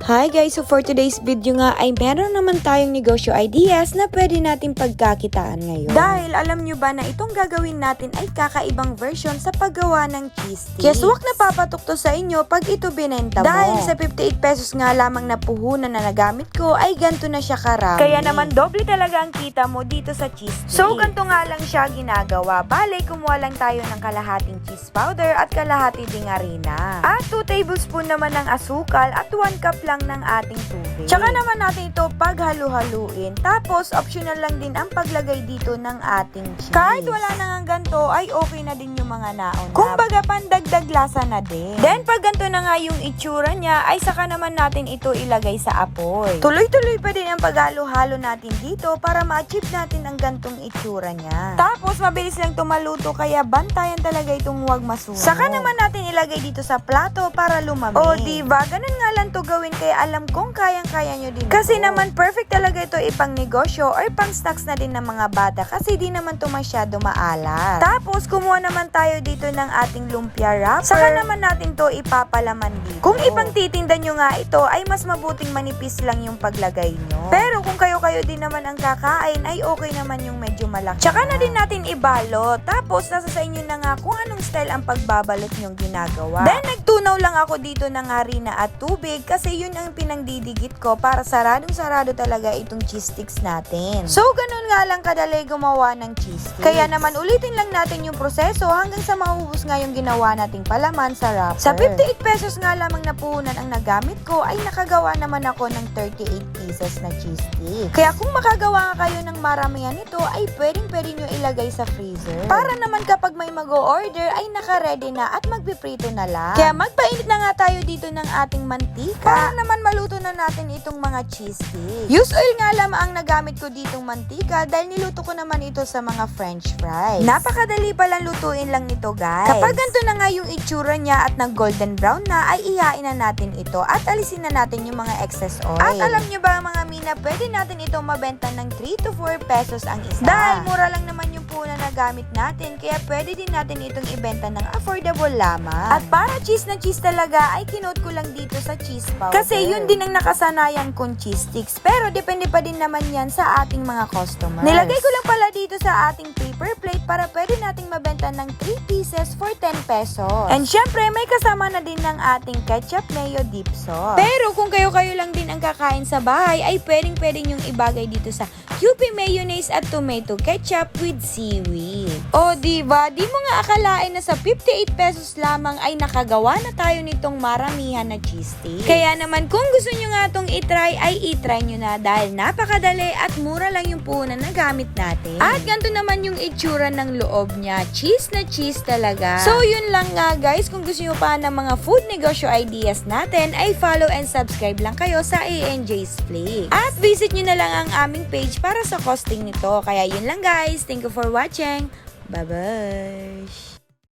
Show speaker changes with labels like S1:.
S1: Hi guys! So for today's video nga ay meron naman tayong negosyo ideas na pwede natin pagkakitaan ngayon. Dahil alam nyo ba na itong gagawin natin ay kakaibang version sa paggawa ng cheese sticks. Kaya suwak na papatok to sa inyo pag ito binenta mo. Dahil sa 58 pesos nga lamang na puhunan na nagamit ko ay ganito na siya karami. Kaya naman doble talaga ang kita mo dito sa cheese stick. So ganito nga lang siya ginagawa. Bale, kumuha lang tayo ng kalahating cheese powder at kalahati ding harina. At 2 tablespoon naman ng asukal at 1 cup lang ng ating tubig. Tsaka naman natin ito paghalu-haluin. Tapos, optional lang din ang paglagay dito ng ating cheese. Kahit wala nang ganito, ay okay na din yung mga naon. Kumbaga, pandagdag lasa na din. Then, pag ganito na nga yung itsura niya, ay saka naman natin ito ilagay sa apoy. Tuloy-tuloy pa din ang paghalo-halo natin dito para ma-achieve natin ang gantong itsura niya. Tapos, mabilis lang tumaluto kaya bantayan talaga itong huwag masunog. Saka naman natin ilagay dito sa plato para lumamig. O, diba? Ganun nga lang to gawin kaya alam kong kayang-kaya nyo din. Kasi naman perfect talaga ito ipang negosyo or pang snacks na din ng mga bata kasi di naman to masyado maalat. Tapos kumuha naman tayo dito ng ating lumpia wrapper. Saka naman natin to ipapalaman dito. Kung ipang titinda nyo nga ito ay mas mabuting manipis lang yung paglagay nyo. Pero kung kayo-kayo din naman ang kakain ay okay naman yung medyo malaki. Tsaka na din natin ibalot. Tapos nasa sa inyo na nga kung anong style ang pagbabalot nyong ginagawa. Then nagtunaw lang ako dito ng harina at tubig kasi yun ang pinangdidikit ko para saradong-sarado talaga itong cheese sticks natin. So, ganun nga lang kadali gumawa ng cheese sticks. Kaya naman ulitin lang natin yung proseso hanggang sa maubos nga yung ginawa nating palaman sa wrapper. Sa 58 pesos nga lamang na puhunan ang nagamit ko ay nakagawa naman ako ng 38 pieces na cheese sticks. Kaya kung makagawa nga kayo ng maramihan nito ay pwedeng-pwede nyo ilagay sa freezer. Para naman kapag may mag-o-order ay naka-ready na at magpiprito na lang. Kaya magpainit na nga tayo dito ng ating mantika para naman maluto na natin itong mga cheese sticks. Use oil nga lamang ang nagamit ko ditong mantika dahil niluto ko naman ito sa mga french fries. Napakadali palang lutuin lang nito guys. Kapag ganito na nga yung itsura niya at nag golden brown na ay ihain na natin ito at alisin na natin yung mga excess oil. At alam nyo ba mga mina, pwede natin itong mabenta ng 3 to 4 pesos ang isa. Dahil mura lang naman yung puhunan na gamit natin kaya pwede din natin itong ibenta ng affordable lamang. At para cheese na cheese talaga ay kinote ko lang dito sa cheese powder. Kasi yun din ang nakasanayan kong cheese sticks. Pero depende pa din naman yan sa ating mga customers. Nilagay ko lang pala dito sa ating paper plate para pwede nating mabenta ng 3 pieces for 10 pesos. And syempre, may kasama na din ng ating ketchup mayo dip sauce. Pero kung kayo-kayo lang din ang kakain sa bahay, ay pwedeng-pwede nyong ibagay dito sa Kewpie mayonnaise at tomato ketchup with seaweed. O diba, di mo nga akalain na sa 58 pesos lamang ay nakagawa na tayo nitong maramihan na cheese sticks. Kaya naman kung gusto nyo nga itong itry, ay itry nyo na dahil napakadali at mura lang yung puhunan na gamit natin. At ganito naman yung itsura ng loob niya. Cheese na cheese talaga. So yun lang nga guys, kung gusto nyo pa ng mga food negosyo ideas natin, ay follow and subscribe lang kayo sa ANJ's Flix. At visit nyo na lang ang aming page para sa costing nito. Kaya yun lang guys. Thank you for watching. Bye-bye.